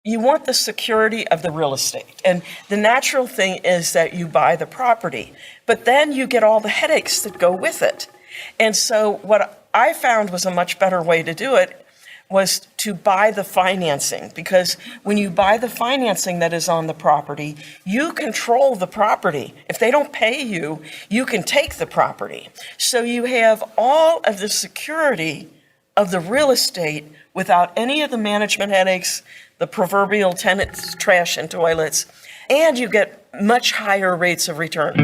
You want the security of the real estate. And the natural thing is that you buy the property, but then you get all the headaches that go with it. And so what I found was a much better way to do it was to buy the financing, because when you buy the financing that is on the property, you control the property. If they don't pay you, you can take the property. So you have all of the security of the real estate without any of the management headaches, the proverbial tenants, trash, and toilets, and you get much higher rates of return.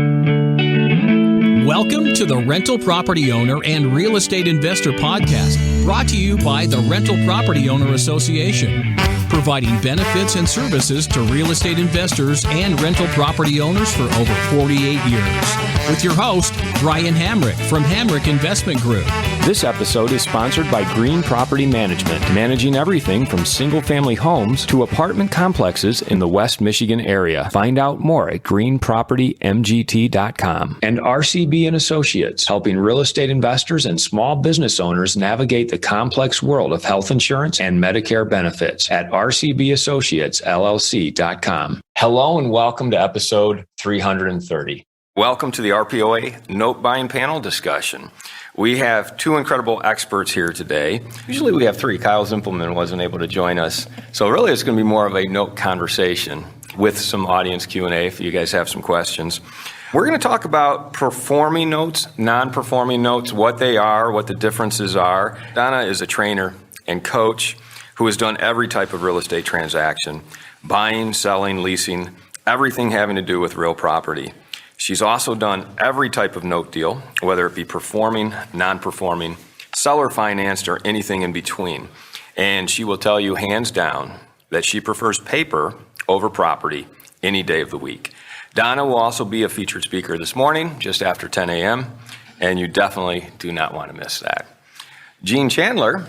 Welcome to the Rental Property Owner and Real Estate Investor Podcast, brought to you by the Rental Property Owner Association, providing benefits and services to real estate investors and rental property owners for over 48 years. With your host, Brian Hamrick from Hamrick Investment Group. This episode is sponsored by Green Property Management, managing everything from single-family homes to apartment complexes in the West Michigan area. Find out more at greenpropertymgt.com. And RCB & Associates, helping real estate investors and small business owners navigate the complex world of health insurance and Medicare benefits at rcbassociatesllc.com. Hello and welcome to episode 330. Welcome to the RPOA note buying panel discussion. We have two incredible experts here today. Usually we have three. Kyle Zimpelman wasn't able to join us. So really it's going to be more of a note conversation with some audience Q&A if you guys have some questions. We're going to talk about performing notes, non-performing notes, what they are, what the differences are. Donna is a trainer and coach who has done every type of real estate transaction, buying, selling, leasing, everything having to do with real property. She's also done every type of note deal, whether it be performing, non-performing, seller financed, or anything in between. And she will tell you hands down that she prefers paper over property any day of the week. Donna will also be a featured speaker this morning, just after 10 a.m., and you definitely do not want to miss that. Gene Chandler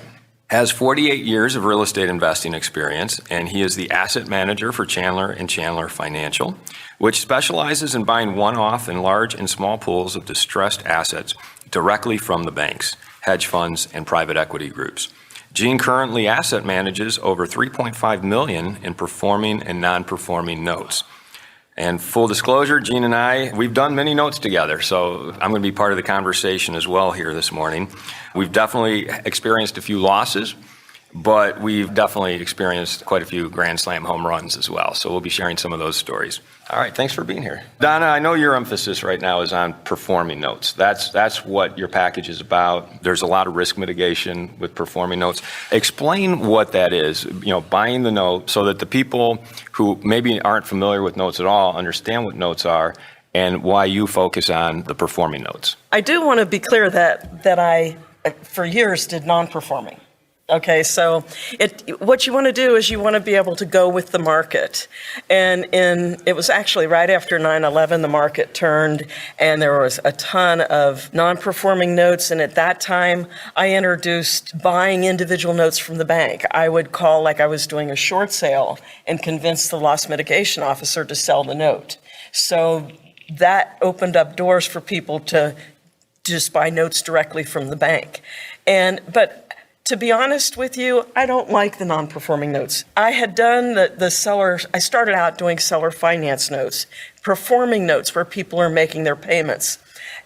has 48 years of real estate investing experience, and he is the asset manager for Chandler and Chandler Financial, which specializes in buying one-off and large and small pools of distressed assets directly from the banks, hedge funds, and private equity groups. Gene currently asset manages over $3.5 million in performing and non-performing notes. And full disclosure, Gene and I, we've done many notes together, so I'm going to be part of the conversation as well here this morning. We've definitely experienced a few losses, but we've definitely experienced quite a few Grand Slam home runs as well, so we'll be sharing some of those stories. All right, thanks for being here. Donna, I know your emphasis right now is on performing notes. That's what your package is about. There's a lot of risk mitigation with performing notes. Explain what that is, buying the note so that the people who maybe aren't familiar with notes at all understand what notes are and why you focus on the performing notes. I do want to be clear that I, for years, did non-performing. Okay, so what you want to do is you want to be able to go with the market. And it was actually right after 9/11, the market turned, and there was a ton of non-performing notes. And at that time, I introduced buying individual notes from the bank. I would call like I was doing a short sale and convince the loss mitigation officer to sell the note. So that opened up doors for people to just buy notes directly from the bank. But to be honest with you, I don't like the non-performing notes. I had done the seller, I started out doing seller finance notes, performing notes where people are making their payments.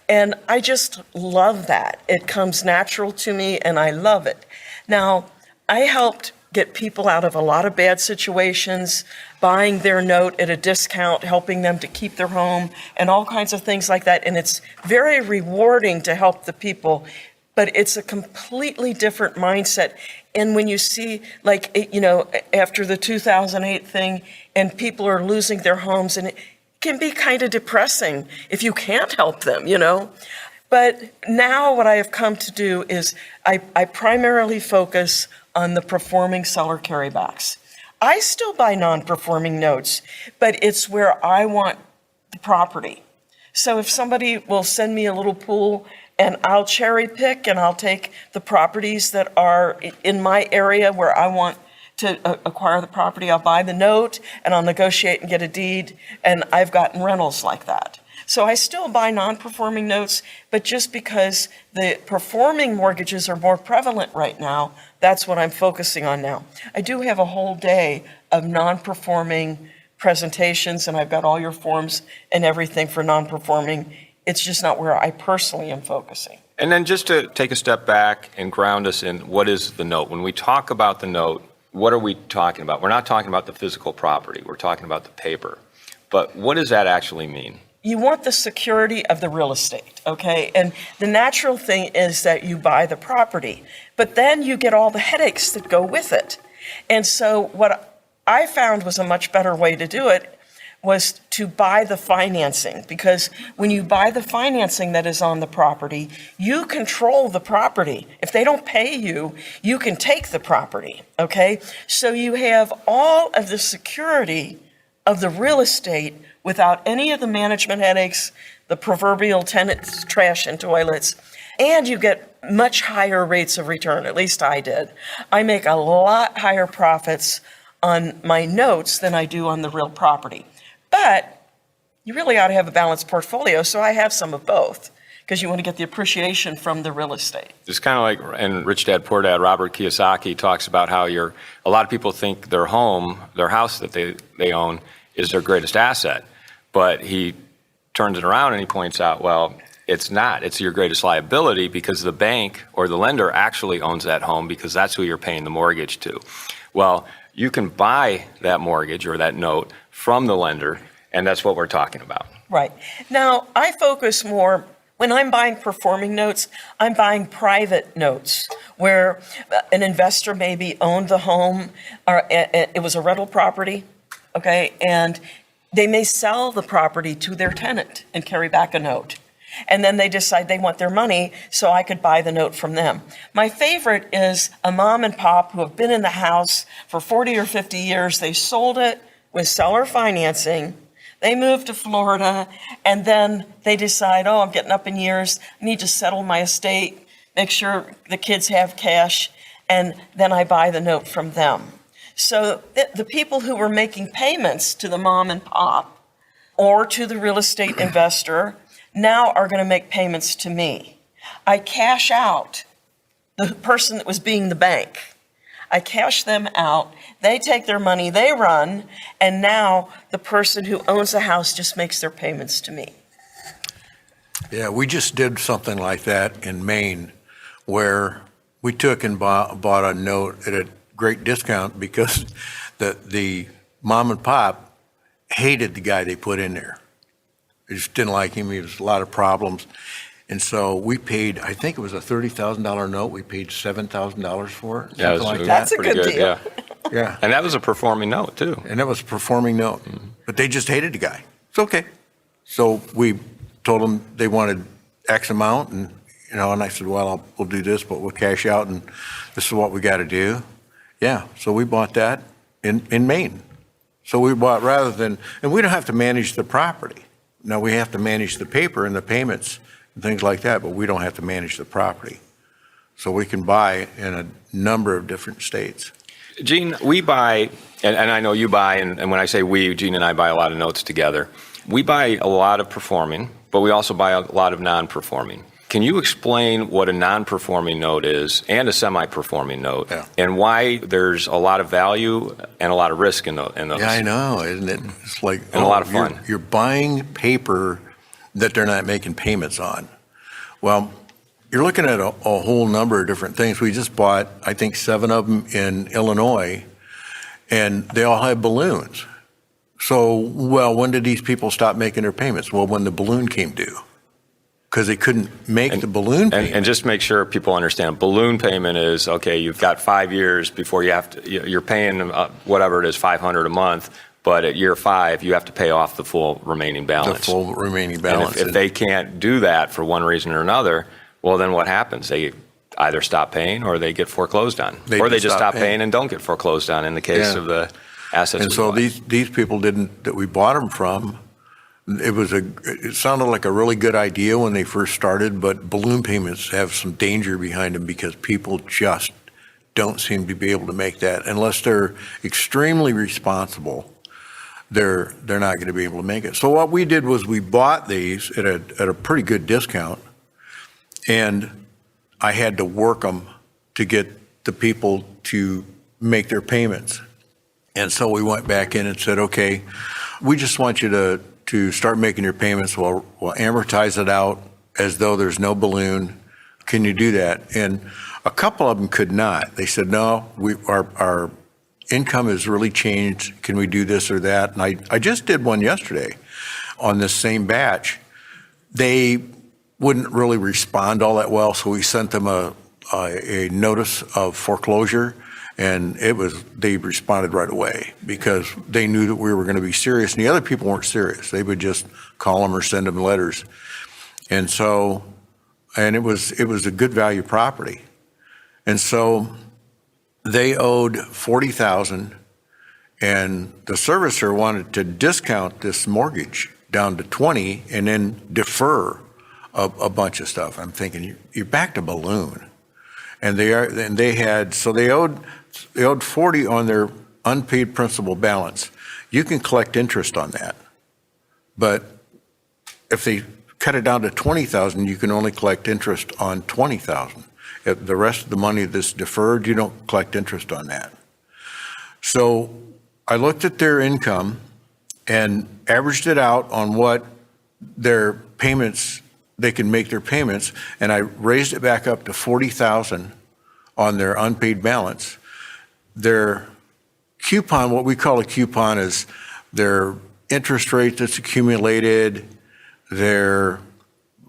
And I just love that. It comes natural to me and I love it. Now, I helped get people out of a lot of bad situations, buying their note at a discount, helping them to keep their home and all kinds of things like that. And it's very rewarding to help the people, but it's a completely different mindset. And when you see, after the 2008 thing, and people are losing their homes, and it can be kind of depressing if you can't help them, But now what I have come to do is I primarily focus on the performing seller carrybacks. I still buy non-performing notes, but it's where I want the property. So if somebody will send me a little pool, and I'll cherry pick and I'll take the properties that are in my area where I want to acquire the property. I'll buy the note and I'll negotiate and get a deed. And I've gotten rentals like that. So I still buy non-performing notes, but just because the performing mortgages are more prevalent right now, that's what I'm focusing on now. I do have a whole day of non-performing presentations, and I've got all your forms and everything for non-performing. It's just not where I personally am focusing. And then just to take a step back and ground us in what is the note. When we talk about the note, what are we talking about? We're not talking about the physical property. We're talking about the paper. But what does that actually mean? You want the security of the real estate, okay? And the natural thing is that you buy the property, but then you get all the headaches that go with it. And so what I found was a much better way to do it was to buy the financing, because when you buy the financing that is on the property, you control the property. If they don't pay you, you can take the property, okay? So you have all of the security of the real estate without any of the management headaches, the proverbial tenants, trash and toilets, and you get much higher rates of return. At least I did. I make a lot higher profits on my notes than I do on the real property. But you really ought to have a balanced portfolio, so I have some of both, because you want to get the appreciation from the real estate. It's kind of like, and Rich Dad Poor Dad, Robert Kiyosaki talks about how a lot of people think their home, their house that they own is their greatest asset. But he turns it around and he points out, well, it's not. It's your greatest liability, because the bank or the lender actually owns that home, because that's who you're paying the mortgage to. Well, you can buy that mortgage or that note from the lender, and that's what we're talking about. Right. Now, I focus more, when I'm buying performing notes, I'm buying private notes where an investor maybe owned the home, or it was a rental property, okay, and they may sell the property to their tenant and carry back a note. And then they decide they want their money, so I could buy the note from them. My favorite is a mom and pop who have been in the house for 40 or 50 years. They sold it with seller financing. They moved to Florida, and then they decide, I'm getting up in years. I need to settle my estate, make sure the kids have cash, and then I buy the note from them. So the people who were making payments to the mom and pop or to the real estate investor now are going to make payments to me. I cash out the person that was being the bank. I cash them out. They take their money, they run, and now the person who owns the house just makes their payments to me. Yeah, we just did something like that in Maine, where we took and bought a note at a great discount because the mom and pop hated the guy they put in there. They just didn't like him. He was a lot of problems. And so we paid, I think it was a $30,000 note. We paid $7,000 for it. Yeah, something like That's that. a good deal. Yeah. Yeah. And that was a performing note, too. And it was a performing note. But they just hated the guy. It's okay. So we told them they wanted X amount, and and I said, well, we'll do this, but we'll cash out, and this is what we got to do. Yeah, so we bought that in Maine. So we bought and we don't have to manage the property. Now, we have to manage the paper and the payments and things like that, but we don't have to manage the property. So we can buy in a number of different states. Gene, we buy, and I know you buy, and when I say we, Gene and I buy a lot of notes together. We buy a lot of performing, but we also buy a lot of non-performing. Can you explain what a non-performing note is and a semi-performing note, and why there's a lot of value and a lot of risk in those? Yeah, I know, isn't it? It's like and a lot of fun. You're buying paper that they're not making payments on. Well, you're looking at a whole number of different things. We just bought, I think, 7 of them in Illinois, and they all have balloons. So, when did these people stop making their payments? Well, when the balloon came due, because they couldn't make the balloon payment. And just make sure people understand, balloon payment is, okay, you've got 5 years before you have to, you're paying whatever it is, $500 a month, but at year 5, you have to pay off the full remaining balance. The full remaining balance. And if they can't do that for one reason or another, well, then what happens? They either stop paying or they get foreclosed on. Or they just stop paying and don't get foreclosed on in the case of the assets. And so these people that we bought them from, it sounded like a really good idea when they first started, but balloon payments have some danger behind them because people just don't seem to be able to make that unless they're extremely responsible. They're not going to be able to make it. So what we did was we bought these at a pretty good discount, and I had to work them to get the people to make their payments. And so we went back in and said, okay, we just want you to start making your payments. We'll amortize it out as though there's no balloon. Can you do that? And a couple of them could not. They said, no, our income has really changed. Can we do this or that? And I just did one yesterday on this same batch. They wouldn't really respond all that well, so we sent them a notice of foreclosure, and they responded right away because they knew that we were going to be serious, and the other people weren't serious. They would just call them or send them letters. And so, and it was a good value property. And so they owed $40,000, and the servicer wanted to discount this mortgage down to $20,000 and then defer a bunch of stuff. I'm thinking, you're back to balloon. And they owed $40,000 on their unpaid principal balance. You can collect interest on that. But if they cut it down to $20,000, you can only collect interest on $20,000. If the rest of the money that's deferred, you don't collect interest on that. So I looked at their income and averaged it out on what their payments, they can make their payments, and I raised it back up to $40,000 on their unpaid balance. Their coupon, what we call a coupon, is their interest rate that's accumulated, their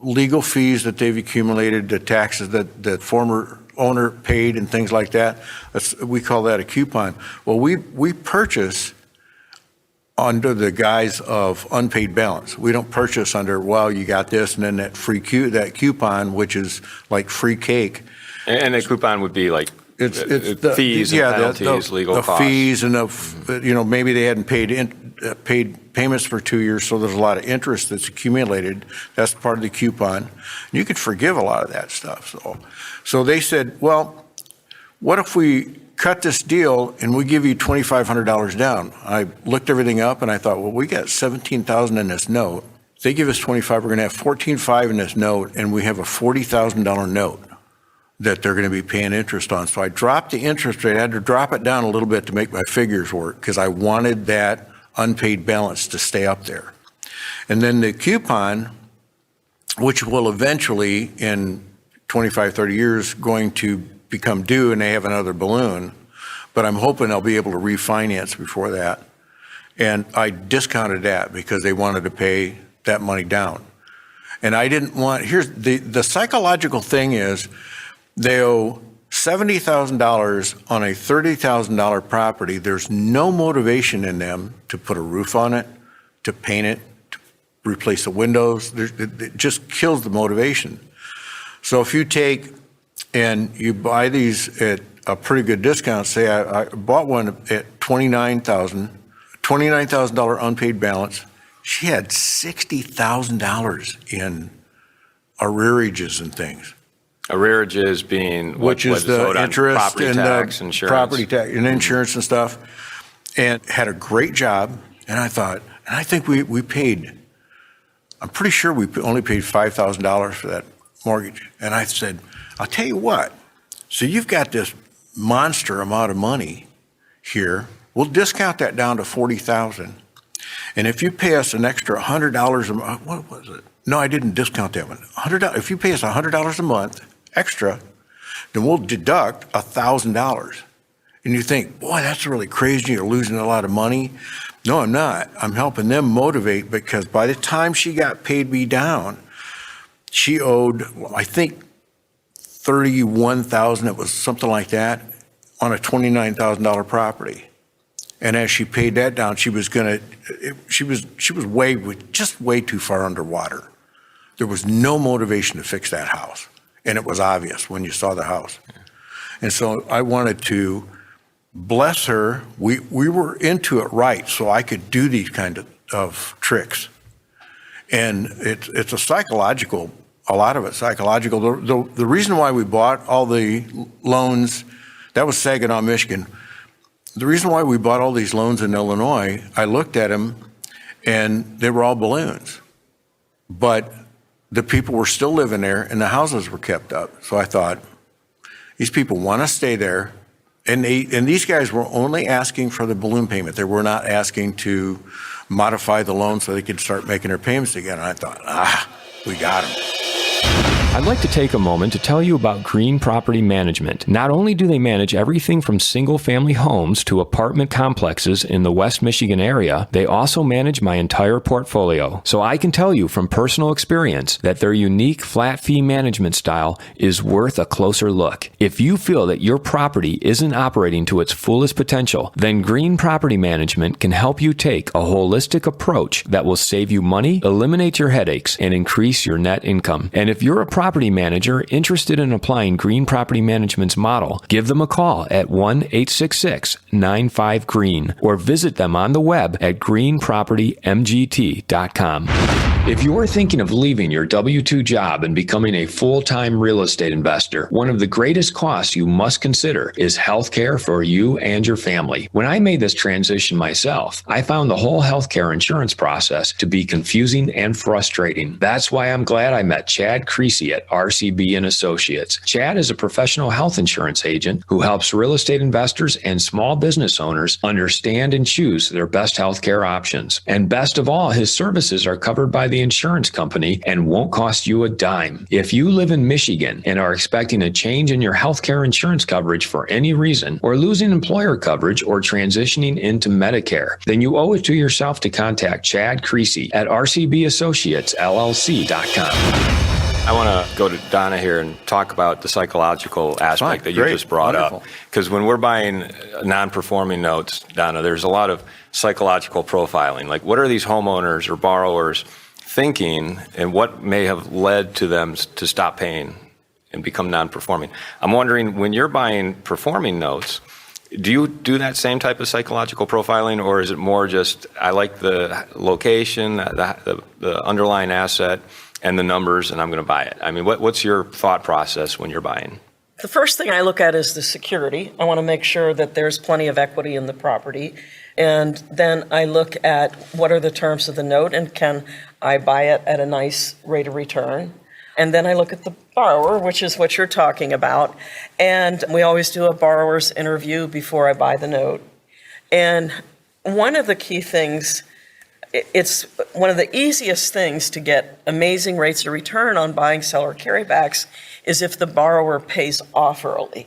legal fees that they've accumulated, the taxes that the former owner paid and things like that. We call that a coupon. Well, we purchase under the guise of unpaid balance. We don't purchase under, well, you got this, and then that that coupon, which is like free cake. And the coupon would be like It's fees and penalties, legal costs. The fees and maybe they hadn't paid payments for 2 years, so there's a lot of interest that's accumulated. That's part of the coupon. You could forgive a lot of that stuff. So they said, well, what if we cut this deal and we give you $2,500 down? I looked everything up and I thought, well, we got $17,000 in this note. If they give us $25,000, we're going to have $14,500 in this note, and we have a $40,000 note that they're going to be paying interest on. So I dropped the interest rate. I had to drop it down a little bit to make my figures work because I wanted that unpaid balance to stay up there. And then the coupon, which will eventually in 25, 30 years going to become due, and they have another balloon, but I'm hoping I'll be able to refinance before that. And I discounted that because they wanted to pay that money down. And I didn't want, here's the psychological thing is, they owe $70,000 on a $30,000 property. There's no motivation in them to put a roof on it, to paint it, to replace the windows. It just kills the motivation. So if you take and you buy these at a pretty good discount, say I bought one at $29,000 unpaid balance. She had $60,000 in arrearages and things. Arrearages being which is the interest property and tax, the insurance. Property tax and insurance and stuff, and had a great job. And I thought, and I think we paid, I'm pretty sure we only paid $5,000 for that mortgage. And I said, I'll tell you what, so you've got this monster amount of money here. We'll discount that down to $40,000. And if you pay us an extra $100 a month, what was it? No, I didn't discount that one. $100. If you pay us $100 a month extra, then we'll deduct $1,000. And you think, boy, that's really crazy. You're losing a lot of money. No, I'm not. I'm helping them motivate because by the time she got paid me down, she owed, I think, $31,000. It was something like that on a $29,000 property. And as she paid that down, she was way too far underwater. There was no motivation to fix that house. And it was obvious when you saw the house. And so I wanted to bless her. We were into it right, so I could do these kind of tricks. And it's a psychological, a lot of it psychological. The reason why we bought all the loans, that was Saginaw, Michigan. The reason why we bought all these loans in Illinois, I looked at them and they were all balloons. But the people were still living there and the houses were kept up. So I thought, these people want to stay there. And these guys were only asking for the balloon payment. They were not asking to modify the loan so they could start making their payments again. And I thought, we got them. I'd like to take a moment to tell you about Green Property Management. Not only do they manage everything from single-family homes to apartment complexes in the West Michigan area, they also manage my entire portfolio. So I can tell you from personal experience that their unique flat fee management style is worth a closer look. If you feel that your property isn't operating to its fullest potential, then Green Property Management can help you take a holistic approach that will save you money, eliminate your headaches, and increase your net income. And if you're a property manager interested in applying Green Property Management's model, give them a call at 1-866-95-GREEN or visit them on the web at greenpropertymgt.com. If you're thinking of leaving your W-2 job and becoming a full-time real estate investor, one of the greatest costs you must consider is healthcare for you and your family. When I made this transition myself, I found the whole healthcare insurance process to be confusing and frustrating. That's why I'm glad I met Chad Creasy at RCB and Associates. Chad is a professional health insurance agent who helps real estate investors and small business owners understand and choose their best healthcare options. And best of all, his services are covered by the insurance company and won't cost you a dime. If you live in Michigan and are expecting a change in your healthcare insurance coverage for any reason, or losing employer coverage or transitioning into Medicare, then you owe it to yourself to contact Chad Creasy at rcbassociatesllc.com. I want to go to Donna here and talk about the psychological aspect that you just brought up. Because when we're buying non-performing notes, Donna, there's a lot of psychological profiling. Like, what are these homeowners or borrowers thinking, and what may have led to them to stop paying and become non-performing? I'm wondering, when you're buying performing notes, do you do that same type of psychological profiling, or is it more just, I like the location, the underlying asset, and the numbers, and I'm going to buy it? I mean, what's your thought process when you're buying? The first thing I look at is the security. I want to make sure that there's plenty of equity in the property. And then I look at what are the terms of the note, and can I buy it at a nice rate of return? And then I look at the borrower, which is what you're talking about. And we always do a borrower's interview before I buy the note. And one of the key things, it's one of the easiest things to get amazing rates of return on buying seller carrybacks is if the borrower pays off early.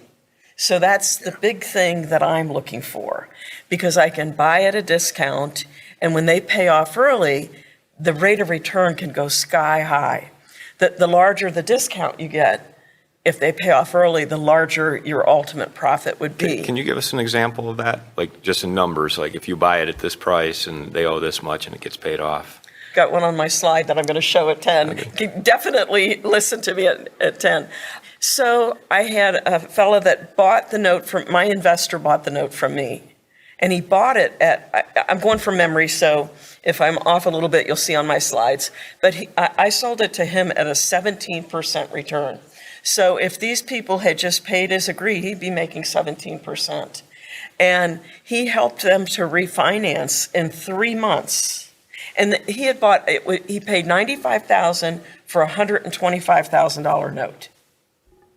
So that's the big thing that I'm looking for, because I can buy at a discount, and when they pay off early, the rate of return can go sky high. The larger the discount you get, if they pay off early, the larger your ultimate profit would be. Can you give us an example of that? Like, just in numbers, like if you buy it at this price and they owe this much and it gets paid off? Got one on my slide that I'm going to show at 10. Okay. Definitely listen to me at 10. So I had a fellow that bought the note from, my investor bought the note from me. And he bought it at, I'm going from memory, so if I'm off a little bit, you'll see on my slides. But I sold it to him at a 17% return. So if these people had just paid as agreed, he'd be making 17%. And he helped them to refinance in 3 months. And he had bought, he paid $95,000 for a $125,000 note.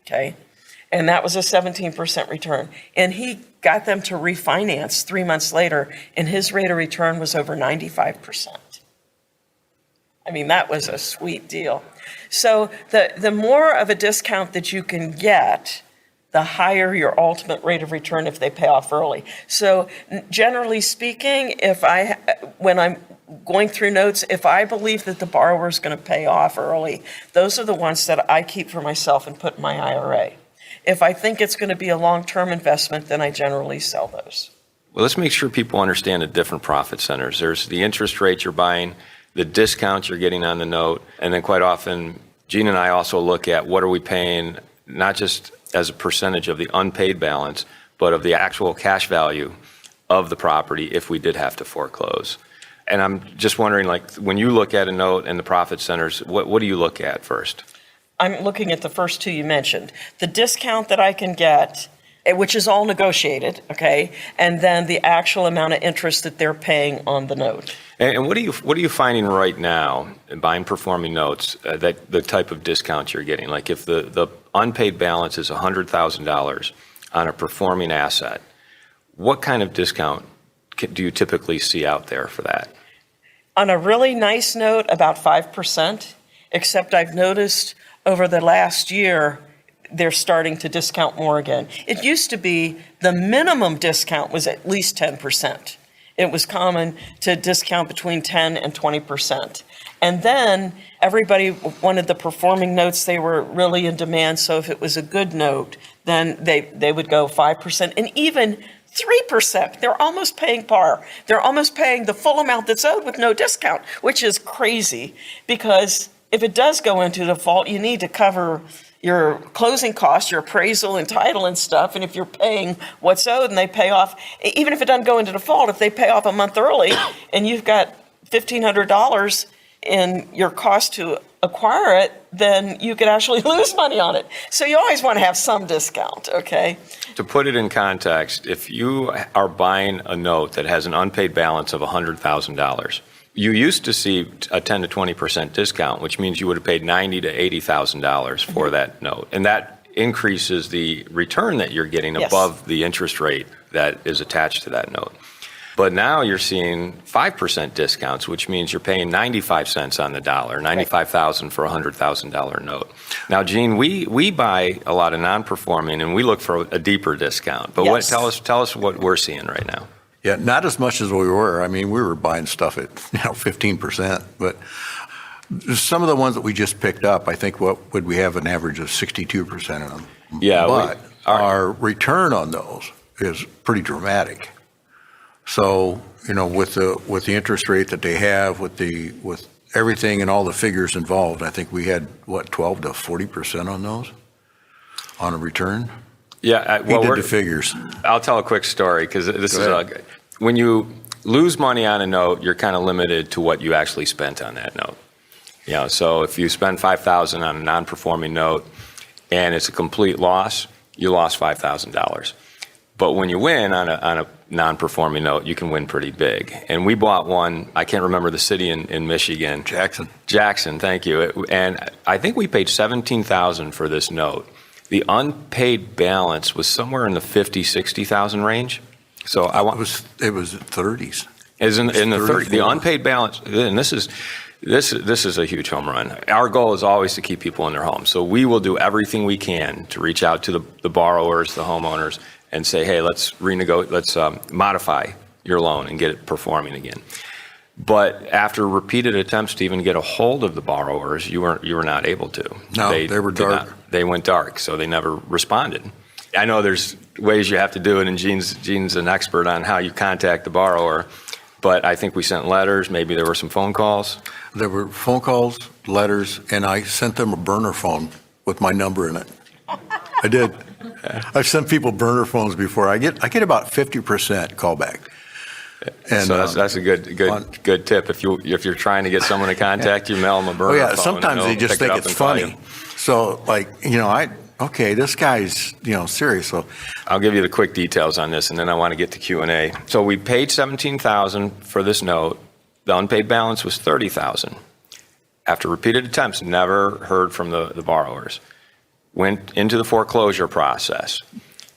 Okay? And that was a 17% return. And he got them to refinance 3 months later, and his rate of return was over 95%. I mean, that was a sweet deal. So the more of a discount that you can get, the higher your ultimate rate of return if they pay off early. So generally speaking, when I'm going through notes, if I believe that the borrower is going to pay off early, those are the ones that I keep for myself and put in my IRA. If I think it's going to be a long-term investment, then I generally sell those. Well, let's make sure people understand the different profit centers. There's the interest rate you're buying, the discount you're getting on the note, and then quite often, Gene and I also look at what are we paying, not just as a percentage of the unpaid balance, but of the actual cash value of the property if we did have to foreclose. And I'm just wondering, like, when you look at a note and the profit centers, what do you look at first? I'm looking at the first two you mentioned. The discount that I can get, which is all negotiated, okay, and then the actual amount of interest that they're paying on the note. And what are you finding right now in buying performing notes, that the type of discount you're getting? Like, if the unpaid balance is $100,000, on a performing asset, what kind of discount do you typically see out there for that? On a really nice note, about 5%, except I've noticed over the last year, they're starting to discount more again. It used to be the minimum discount was at least 10%. It was common to discount between 10 and 20%. And then everybody wanted the performing notes. They were really in demand. So if it was a good note, then they would go 5%. And even 3%, they're almost paying par. They're almost paying the full amount that's owed with no discount, which is crazy because if it does go into default, you need to cover your closing costs, your appraisal and title and stuff. And if you're paying what's owed and they pay off, even if it doesn't go into default, if they pay off a month early and you've got $1,500 in your cost to acquire it, then you could actually lose money on it. So you always want to have some discount, okay? To put it in context, if you are buying a note that has an unpaid balance of $100,000, you used to see a 10 to 20% discount, which means you would have paid $90,000 to $80,000 for that note. And that increases the return that you're getting above the interest rate that is attached to that note. But now you're seeing 5% discounts, which means you're paying 95 cents on the dollar, $95,000 for a $100,000 note. Now, Gene, we buy a lot of non-performing, and we look for a deeper discount. But tell us what we're seeing right now. Yeah, not as much as we were. I mean, we were buying stuff at 15%, but some of the ones that we just picked up, I think what would we have an average of 62% of them. Yeah, but our return on those is pretty dramatic. So, with the interest rate that they have, with everything and all the figures involved, I think we had 12 to 40% on those on a return. Yeah, He did the figures. I'll tell a quick story because this is when you lose money on a note, you're kind of limited to what you actually spent on that note. So if you spend $5,000 on a non-performing note and it's a complete loss, you lost $5,000. But when you win on a non-performing note, you can win pretty big. And we bought one, I can't remember the city in Michigan. Jackson, thank you. And I think we paid $17,000 for this note. The unpaid balance was somewhere in the $50,000-$60,000 range. So it was 30s. Is in the 30s. The unpaid balance, and this is a huge home run. Our goal is always to keep people in their homes. So we will do everything we can to reach out to the borrowers, the homeowners, and say, hey, let's modify your loan and get it performing again. But after repeated attempts to even get a hold of the borrowers, you were not able to. No, they were dark. They went dark, so they never responded. I know there's ways you have to do it, and Gene's an expert on how you contact the borrower. But I think we sent letters. Maybe there were some phone calls. There were phone calls, letters, and I sent them a burner phone with my number in it. I did. I've sent people burner phones before. I get about 50% callback. And so that's a good tip. If you're trying to get someone to contact you, mail them a burner phone. Sometimes they just think it's funny. So this guy's serious. So I'll give you the quick details on this, and then I want to get to Q&A. So we paid $17,000 for this note. The unpaid balance was $30,000. After repeated attempts, never heard from the borrowers. Went into the foreclosure process.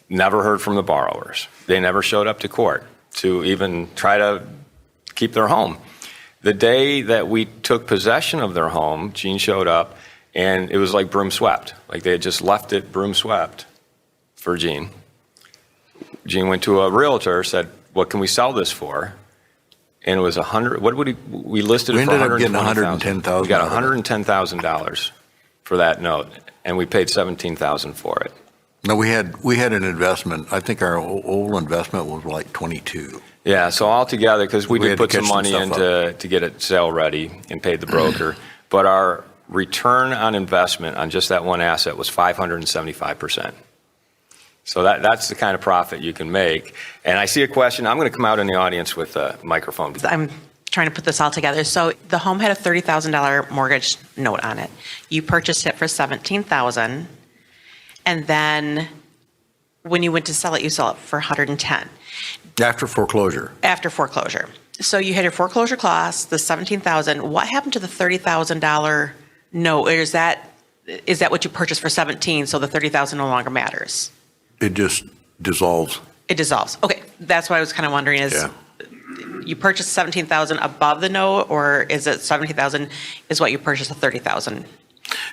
Never heard from the borrowers. They never showed up to court to even try to keep their home. The day that we took possession of their home, Gene showed up, and it was like broom swept. Like they had just left it broom swept for Gene. Gene went to a realtor, said, what can we sell this for? And it was we listed it for $110,000. We got $110,000 for that note, and we paid $17,000 for it. No, we had an investment. I think our old investment was like 22. Yeah, so altogether, because we did put some money in to get it sale ready and paid the broker, but our return on investment on just that one asset was 575%. So that's the kind of profit you can make. And I see a question. I'm going to come out in the audience with a microphone. I'm trying to put this all together. So the home had a $30,000 mortgage note on it. You purchased it for $17,000. And then when you went to sell it, you sell it for $110,000. After foreclosure. After foreclosure. So you had your foreclosure costs, the $17,000. What happened to the $30,000 note? Or is that what you purchased for $17,000? So the $30,000 no longer matters? It just dissolves. It dissolves. Okay, that's what I was kind of wondering is, Yeah. you purchased 17,000 above the note, or is it 17,000 is what you purchased at 30,000?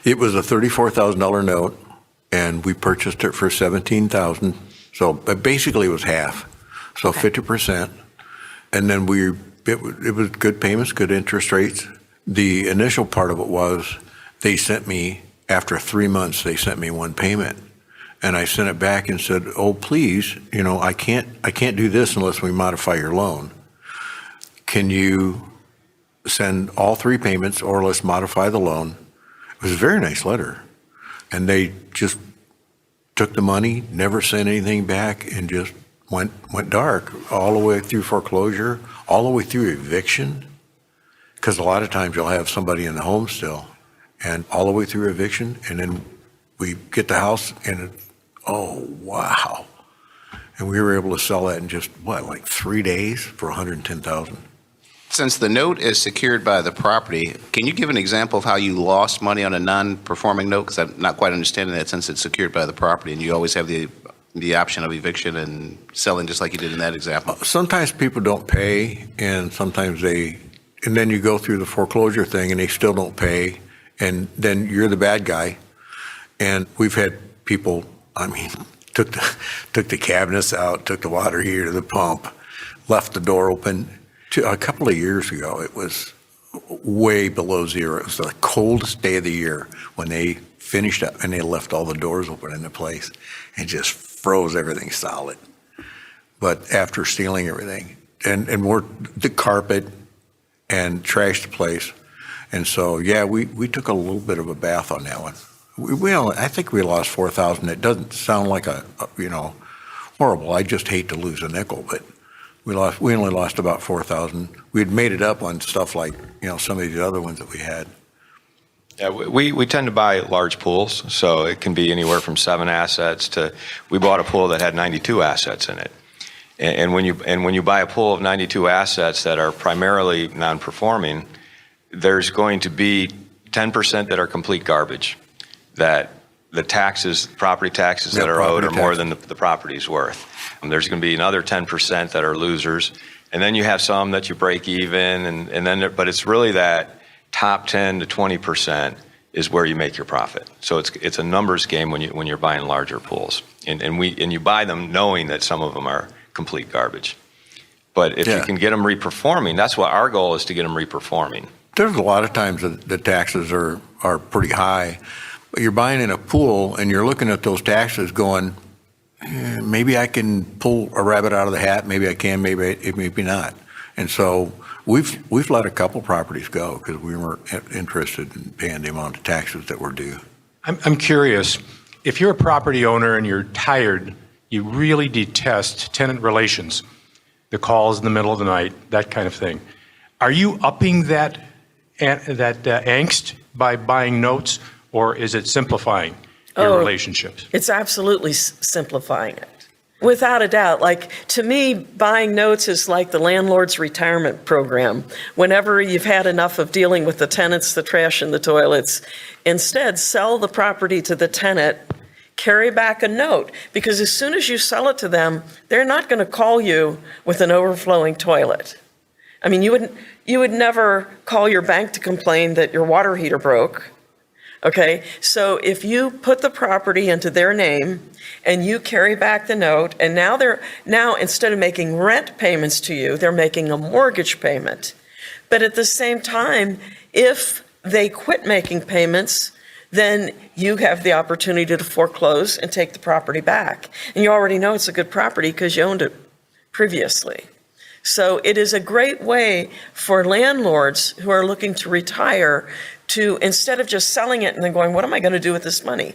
It was a $34,000 note, and we purchased it for $17,000. So basically it was half, so Okay. 50%. And then it was good payments, good interest rates. The initial part of it was they sent me, after 3 months, they sent me one payment. And I sent it back and said, oh, please, I can't do this unless we modify your loan. Can you send all 3 payments or let's modify the loan? It was a very nice letter. And they just took the money, never sent anything back, and just went dark all the way through foreclosure, all the way through eviction. Because a lot of times you'll have somebody in the home still, and all the way through eviction, and then we get the house and oh, wow. And we were able to sell that in just, like 3 days for $110,000. Since the note is secured by the property, can you give an example of how you lost money on a non-performing note? Because I'm not quite understanding that since it's secured by the property and you always have the option of eviction and selling just like you did in that example. Sometimes people don't pay, and sometimes and then you go through the foreclosure thing and they still don't pay, and then you're the bad guy. And we've had people, took the cabinets out, took the water heater, the pump, left the door open. A couple of years ago, it was way below zero. It was the coldest day of the year when they finished up and they left all the doors open in the place and just froze everything solid. But after stealing everything and the carpet and trashed the place. And so, yeah, we took a little bit of a bath on that one. I think we lost $4,000. It doesn't sound like horrible. I just hate to lose a nickel, but we only lost about $4,000. We'd made it up on stuff like, some of these other ones that we had. Yeah, we tend to buy large pools, so it can be anywhere from 7 assets to, we bought a pool that had 92 assets in it. And when you buy a pool of 92 assets that are primarily non-performing, there's going to be 10% that are complete garbage, that the property taxes that are owed are more than the property's worth. And there's going to be another 10% that are losers, and then you have some that you break even, but it's really that top 10 to 20% is where you make your profit. So it's a numbers game when you're buying larger pools, and you buy them knowing that some of them are complete garbage. But if you can get them reperforming, that's what our goal is, to get them reperforming. There's a lot of times that the taxes are pretty high, but you're buying in a pool and you're looking at those taxes going, maybe I can pull a rabbit out of the hat, maybe I can, maybe not. And so we've let a couple properties go because we weren't interested in paying the amount of taxes that were due. I'm curious, if you're a property owner and you're tired, you really detest tenant relations, the calls in the middle of the night, that kind of thing. Are you upping that angst by buying notes, or is it simplifying your relationships? It's absolutely simplifying it. Without a doubt. To me, buying notes is like the landlord's retirement program. Whenever you've had enough of dealing with the tenants, the trash, and the toilets, instead sell the property to the tenant, carry back a note, because as soon as you sell it to them, they're not going to call you with an overflowing toilet. You would never call your bank to complain that your water heater broke. Okay, so if you put the property into their name and you carry back the note, and now instead of making rent payments to you, they're making a mortgage payment. But at the same time, if they quit making payments, then you have the opportunity to foreclose and take the property back. And you already know it's a good property because you owned it previously. So it is a great way for landlords who are looking to retire to, instead of just selling it and then going, what am I going to do with this money?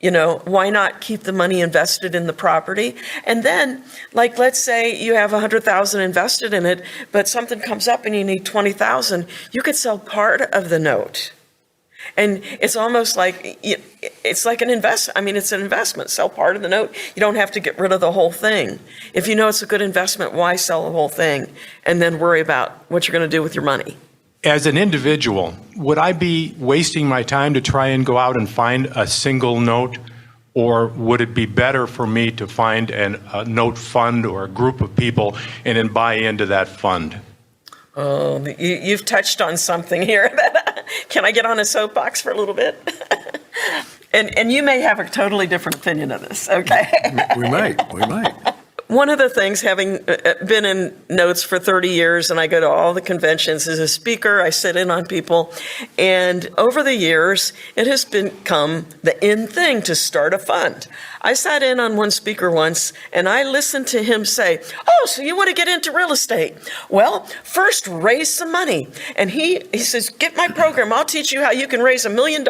Why not keep the money invested in the property? And then, let's say you have $100,000 invested in it, but something comes up and you need $20,000, you could sell part of the note. And it's almost like, it's like an it's an investment. Sell part of the note. You don't have to get rid of the whole thing. If you know it's a good investment, why sell the whole thing and then worry about what you're going to do with your money? As an individual, would I be wasting my time to try and go out and find a single note Or would it be better for me to find a note fund or a group of people and then buy into that fund? Oh, you've touched on something here. Can I get on a soapbox for a little bit? And you may have a totally different opinion of this, okay? We might. One of the things, having been in notes for 30 years, and I go to all the conventions as a speaker, I sit in on people, and over the years, it has become the in thing to start a fund. I sat in on one speaker once, and I listened to him say, "Oh, so you want to get into real estate? Well, first raise some money." And he says, "Get my program. I'll teach you how you can raise $1 million.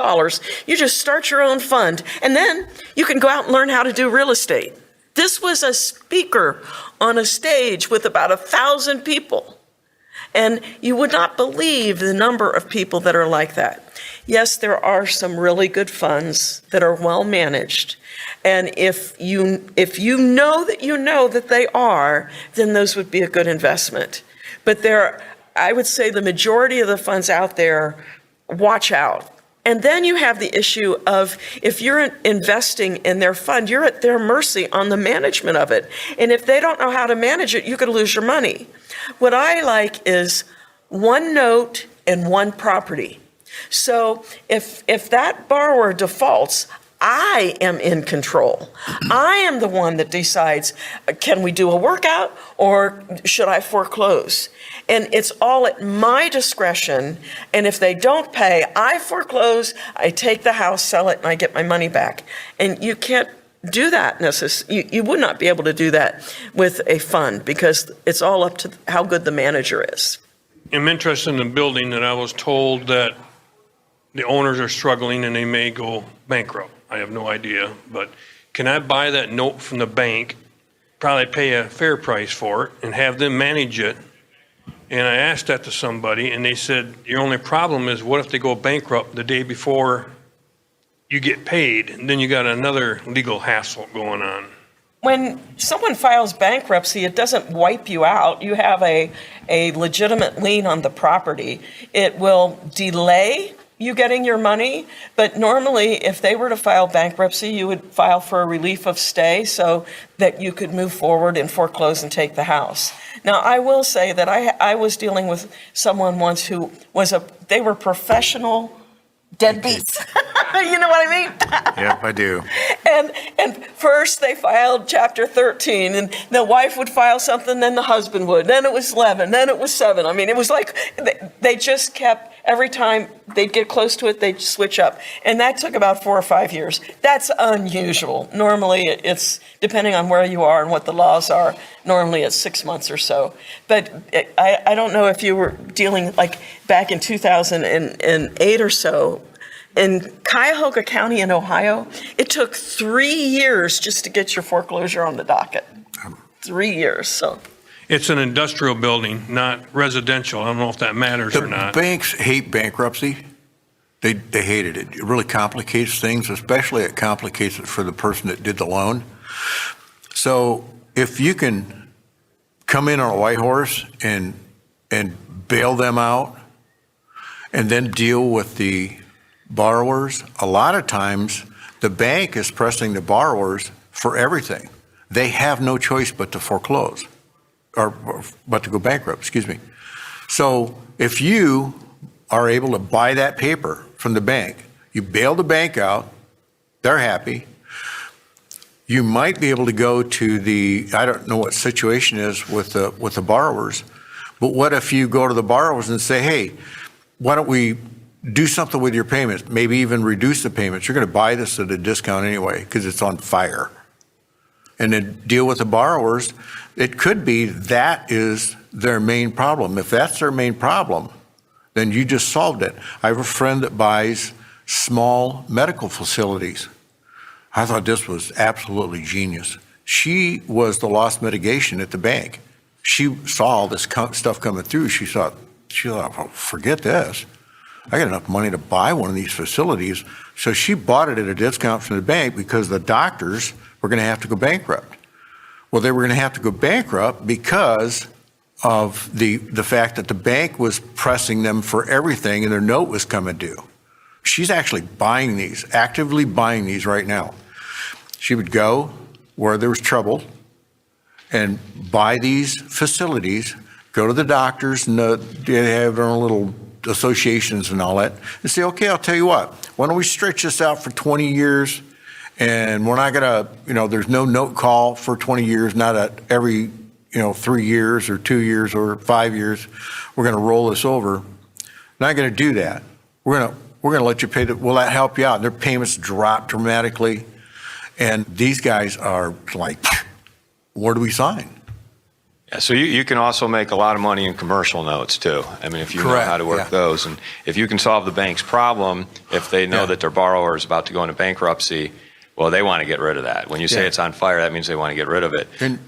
You just start your own fund, and then you can go out and learn how to do real estate." This was a speaker on a stage with about 1,000 people. And you would not believe the number of people that are like that. Yes, there are some really good funds that are well managed. And if you know that they are, then those would be a good investment. But I would say the majority of the funds out there, watch out. And then you have the issue of if you're investing in their fund, you're at their mercy on the management of it. And if they don't know how to manage it, you could lose your money. What I like is one note and one property. So if that borrower defaults, I am in control. I am the one that decides, can we do a workout or should I foreclose? And it's all at my discretion. And if they don't pay, I foreclose, I take the house, sell it, and I get my money back. And you can't do that necessarily. You would not be able to do that with a fund because it's all up to how good the manager is. I'm interested in the building that I was told that the owners are struggling and they may go bankrupt. I have no idea, but can I buy that note from the bank, probably pay a fair price for it, and have them manage it? And I asked that to somebody, and they said, your only problem is what if they go bankrupt the day before you get paid, and then you got another legal hassle going on? When someone files bankruptcy, it doesn't wipe you out. You have a legitimate lien on the property. It will delay you getting your money, but normally if they were to file bankruptcy, you would file for a relief of stay so that you could move forward and foreclose and take the house. Now, I will say that I was dealing with someone once who they were professional deadbeats. You know what I mean? Yep, I do. And first they filed Chapter 13, and the wife would file something, then the husband would. Then it was 11, then it was 7. I mean, it was like they just kept, every time they'd get close to it, they'd switch up. And that took about 4 or 5 years. That's unusual. Normally it's, depending on where you are and what the laws are, normally it's 6 months or so. But I don't know if you were dealing, like back in 2008 or so, in Cuyahoga County in Ohio, it took 3 years just to get your foreclosure on the docket. 3 years, so. It's an industrial building, not residential. I don't know if that matters or not. The banks hate bankruptcy. They hated it. It really complicates things, especially it complicates it for the person that did the loan. So if you can come in on a white horse and bail them out and then deal with the borrowers, a lot of times the bank is pressing the borrowers for everything. They have no choice but to foreclose or but to go bankrupt, excuse me. So if you are able to buy that paper from the bank, you bail the bank out, they're happy. You might be able to go to I don't know what situation is with the borrowers, but what if you go to the borrowers and say, hey, why don't we do something with your payments, maybe even reduce the payments. You're going to buy this at a discount anyway because it's on fire. And then deal with the borrowers. It could be that is their main problem. If that's their main problem, then you just solved it. I have a friend that buys small medical facilities. I thought this was absolutely genius. She was the loss mitigation at the bank. She saw all this stuff coming through. She thought, well, forget this. I got enough money to buy one of these facilities. So she bought it at a discount from the bank because the doctors were going to have to go bankrupt. Well, they were going to have to go bankrupt because of the fact that the bank was pressing them for everything and their note was coming due. She's actually buying these, actively buying these right now. She would go where there was trouble and buy these facilities, go to the doctors, and they have their own little associations and all that, and say, okay, I'll tell you what, why don't we stretch this out for 20 years, and we're not going to, there's no note call for 20 years, not at every, 3 years or 2 years or 5 years. We're going to roll this over. Not going to do that. We're going to let you pay will that help you out? And their payments drop dramatically. And these guys are like, where do we sign? Yeah, so you can also make a lot of money in commercial notes too. I mean, if you know how to work those, and if you can solve the bank's problem, if they know that their borrower is about to go into bankruptcy, well, they want to get rid of that. When you say it's on fire, that means they want to get rid of it. And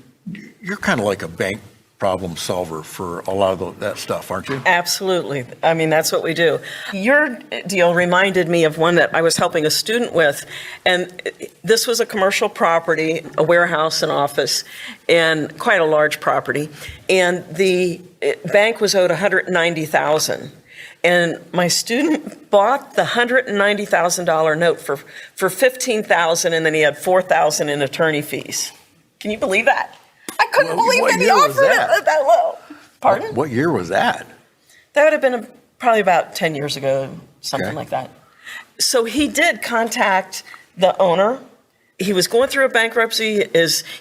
you're kind of like a bank problem solver for a lot of that stuff, aren't you? Absolutely. I mean, that's what we do. Your deal reminded me of one that I was helping a student with, and this was a commercial property, a warehouse and office, and quite a large property, and the bank was owed $190,000. And my student bought the $190,000 note for $15,000, and then he had $4,000 in attorney fees. Can you believe that? I couldn't believe that he offered it that low. Pardon? What year was that? That would have been probably about 10 years ago, something like that. So he did contact the owner. He was going through a bankruptcy,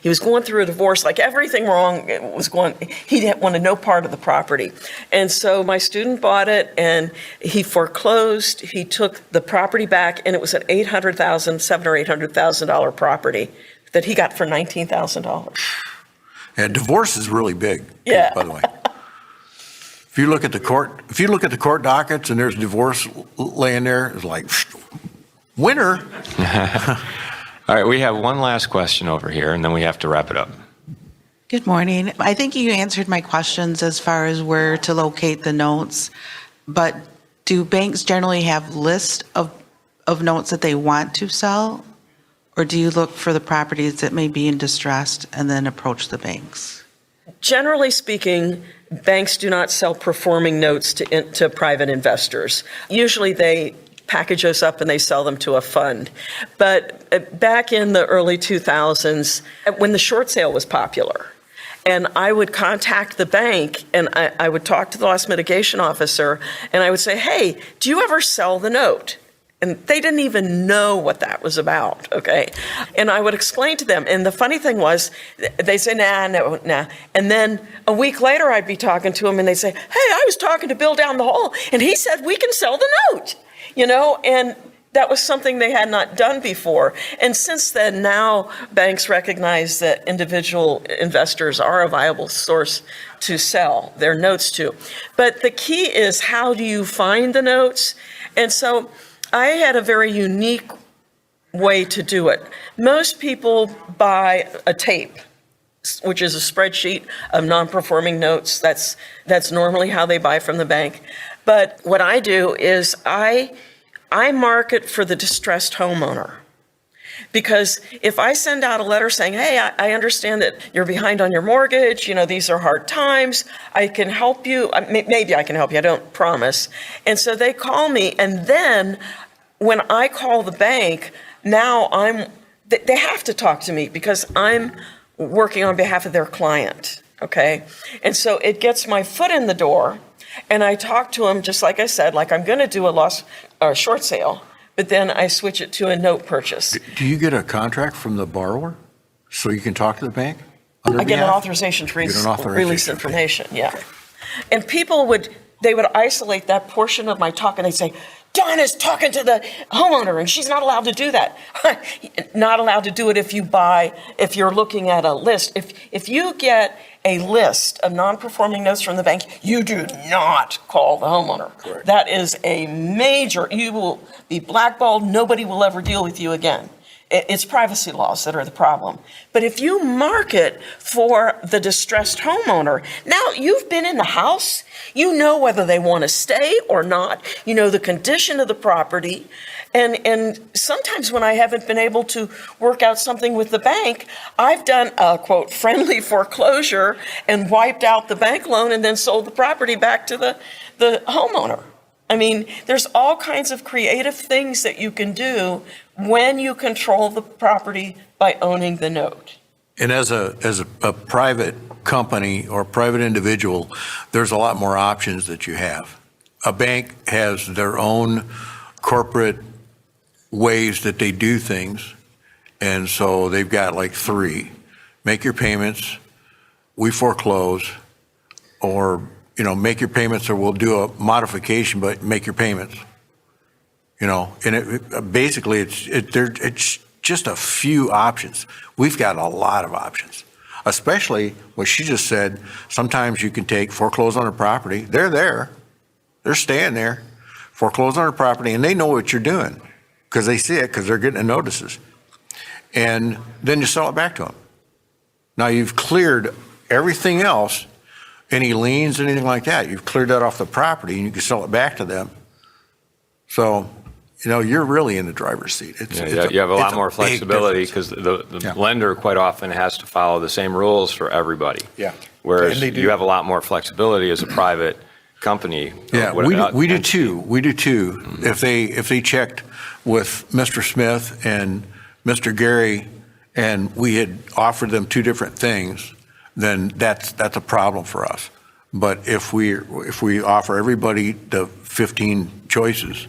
he was going through a divorce, like everything wrong was going, he wanted no part of the property. And so my student bought it and he foreclosed, he took the property back, and it was an $700,000 or $800,000 property that he got for $19,000. And divorce is really big, Yeah. by the way. If you look at the court dockets and there's divorce laying there, it's like, winner. All right, we have one last question over here, and then we have to wrap it up. Good morning. I think you answered my questions as far as where to locate the notes, but do banks generally have lists of notes that they want to sell? Or do you look for the properties that may be in distress and then approach the banks? Generally speaking, banks do not sell performing notes to private investors. Usually they package those up and they sell them to a fund. But back in the early 2000s, when the short sale was popular, and I would contact the bank and I would talk to the loss mitigation officer and I would say, hey, do you ever sell the note? And they didn't even know what that was about, okay? And I would explain to them. And the funny thing was, they say, nah. And then a week later, I'd be talking to them, and they'd say, hey, I was talking to Bill down the hall, and he said we can sell the note, And that was something they had not done before. And since then, now banks recognize that individual investors are a viable source to sell their notes to. But the key is, how do you find the notes? And so I had a very unique way to do it. Most people buy a tape, which is a spreadsheet of non-performing notes. That's normally how they buy from the bank. But what I do is I market for the distressed homeowner. Because if I send out a letter saying, hey, I understand that you're behind on your mortgage, these are hard times, I can help you, maybe I can help you, I don't promise. And so they call me, and then when I call the bank, now they have to talk to me because I'm working on behalf of their client, okay? And so it gets my foot in the door, and I talk to them, just like I said, like I'm gonna do a short sale, but then I switch it to a note purchase. Do you get a contract from the borrower so you can talk to the bank? I get an authorization to release information, yeah. And people would isolate that portion of my talk and they'd say, Donna's talking to the homeowner and she's not allowed to do that. Not allowed to do it if you're looking at a list. If you get a list of non-performing notes from the bank, you do not call the homeowner. Correct. That is a major, you will be blackballed, nobody will ever deal with you again. It's privacy laws that are the problem. But if you market for the distressed homeowner, now you've been in the house, you know whether they want to stay or not, you know the condition of the property, and sometimes when I haven't been able to work out something with the bank, I've done a, quote, friendly foreclosure and wiped out the bank loan and then sold the property back to the homeowner. I mean, there's all kinds of creative things that you can do when you control the property by owning the note. And as a private company or private individual, there's a lot more options that you have. A bank has their own corporate ways that they do things, and so they've got like 3. Make your payments, we foreclose, or, make your payments, or we'll do a modification, but make your payments. And basically it's just a few options. We've got a lot of options, especially what she just said. Sometimes you can foreclose on a property. They're there. They're staying there. Foreclose on a property, and they know what you're doing because they see it because they're getting the notices. And then you sell it back to them. Now you've cleared everything else, any liens, anything like that. You've cleared that off the property, and you can sell it back to them. So, you're really in the driver's seat. You have a lot more flexibility because the lender quite often has to follow the same rules for everybody. Yeah. Whereas you have a lot more flexibility as a private company. Yeah, we do too. We do too. Mm-hmm. If they checked with Mr. Smith and Mr. Gary, and we had offered them 2 different things, then that's a problem for us. But if we offer everybody the 15 choices,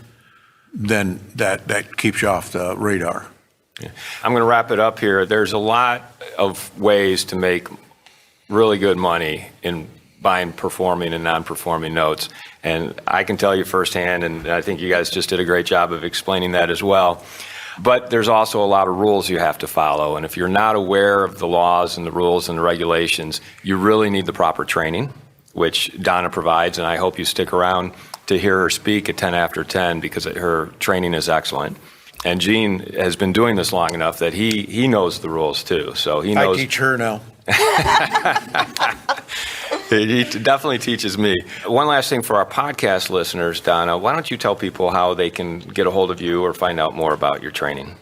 then that keeps you off the radar. Yeah. I'm going to wrap it up here. There's a lot of ways to make really good money in buying performing and non-performing notes. And I can tell you firsthand, and I think you guys just did a great job of explaining that as well. But there's also a lot of rules you have to follow. And if you're not aware of the laws and the rules and the regulations, you really need the proper training, which Donna provides. And I hope you stick around to hear her speak at 10 after 10 because her training is excellent. And Gene has been doing this long enough that he knows the rules too. So he knows. I teach her now. He definitely teaches me. One last thing for our podcast listeners, Donna, why don't you tell people how they can get a hold of you or find out more about your training?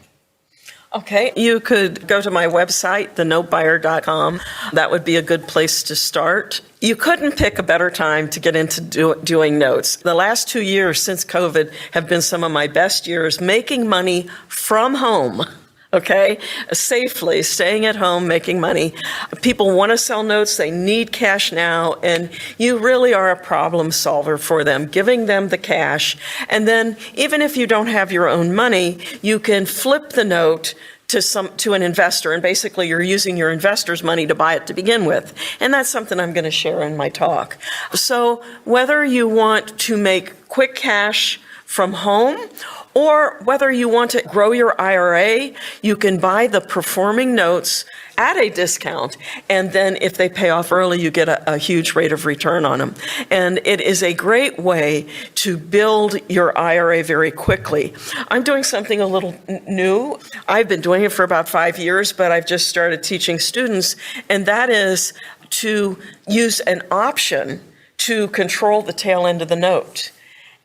Okay, you could go to my website, thenotebuyer.com. That would be a good place to start. You couldn't pick a better time to get into doing notes. The last 2 years since COVID have been some of my best years making money from home. Okay, safely, staying at home, making money. People want to sell notes, they need cash now, and you really are a problem solver for them, giving them the cash. And then even if you don't have your own money, you can flip the note to an investor, and basically you're using your investor's money to buy it to begin with. And that's something I'm going to share in my talk. So whether you want to make quick cash from home, or whether you want to grow your IRA, you can buy the performing notes at a discount, and then if they pay off early, you get a huge rate of return on them. And it is a great way to build your IRA very quickly. I'm doing something a little new. I've been doing it for about 5 years, but I've just started teaching students, and that is to use an option to control the tail end of the note.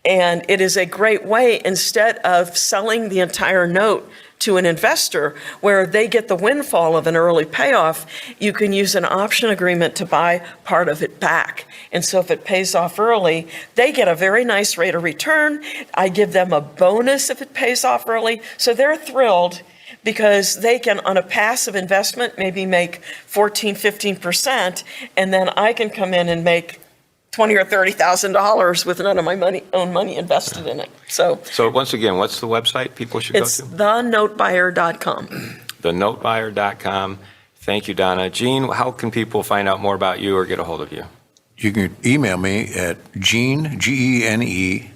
And it is a great way, instead of selling the entire note to an investor where they get the windfall of an early payoff, you can use an option agreement to buy part of it back. And so if it pays off early, they get a very nice rate of return. I give them a bonus if it pays off early. So they're thrilled because they can, on a passive investment, maybe make 14, 15%, and then I can come in and make $20,000 or $30,000 with none of my own money invested in it. So once again, what's the website people should go to? It's thenotebuyer.com. Thenotebuyer.com. Thank you, Donna. Gene, how can people find out more about you or get a hold of you? You can email me at Gene, Gene,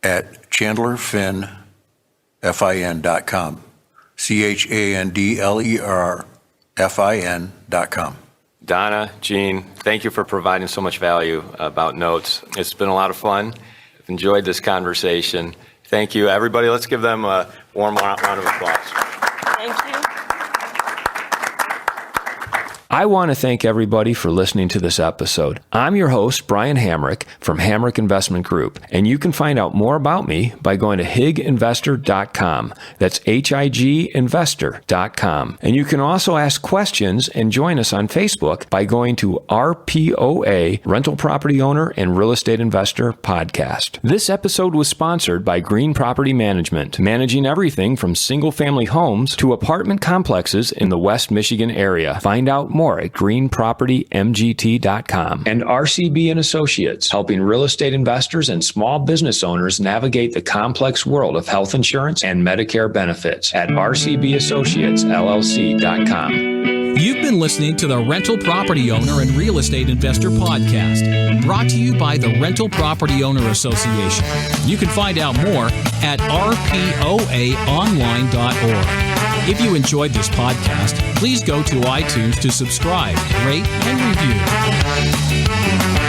at ChandlerFin, FIN.com. ChandlerFin.com. Donna, Gene, thank you for providing so much value about notes. It's been a lot of fun. I've enjoyed this conversation. Thank you. Everybody, let's give them a warm round of applause. Thank you. I want to thank everybody for listening to this episode. I'm your host, Brian Hamrick from Hamrick Investment Group, and you can find out more about me by going to higinvestor.com. That's higinvestor.com. And you can also ask questions and join us on Facebook by going to RPOA, Rental Property Owner and Real Estate Investor Podcast. This episode was sponsored by Green Property Management, managing everything from single-family homes to apartment complexes in the West Michigan area. Find out more at greenpropertymgt.com. And RCB and Associates, helping real estate investors and small business owners navigate the complex world of health insurance and Medicare benefits at rcbassociatesllc.com. You've been listening to the Rental Property Owner and Real Estate Investor Podcast, brought to you by the Rental Property Owner Association. You can find out more at rpoaonline.org. If you enjoyed this podcast, please go to iTunes to subscribe, rate, and review.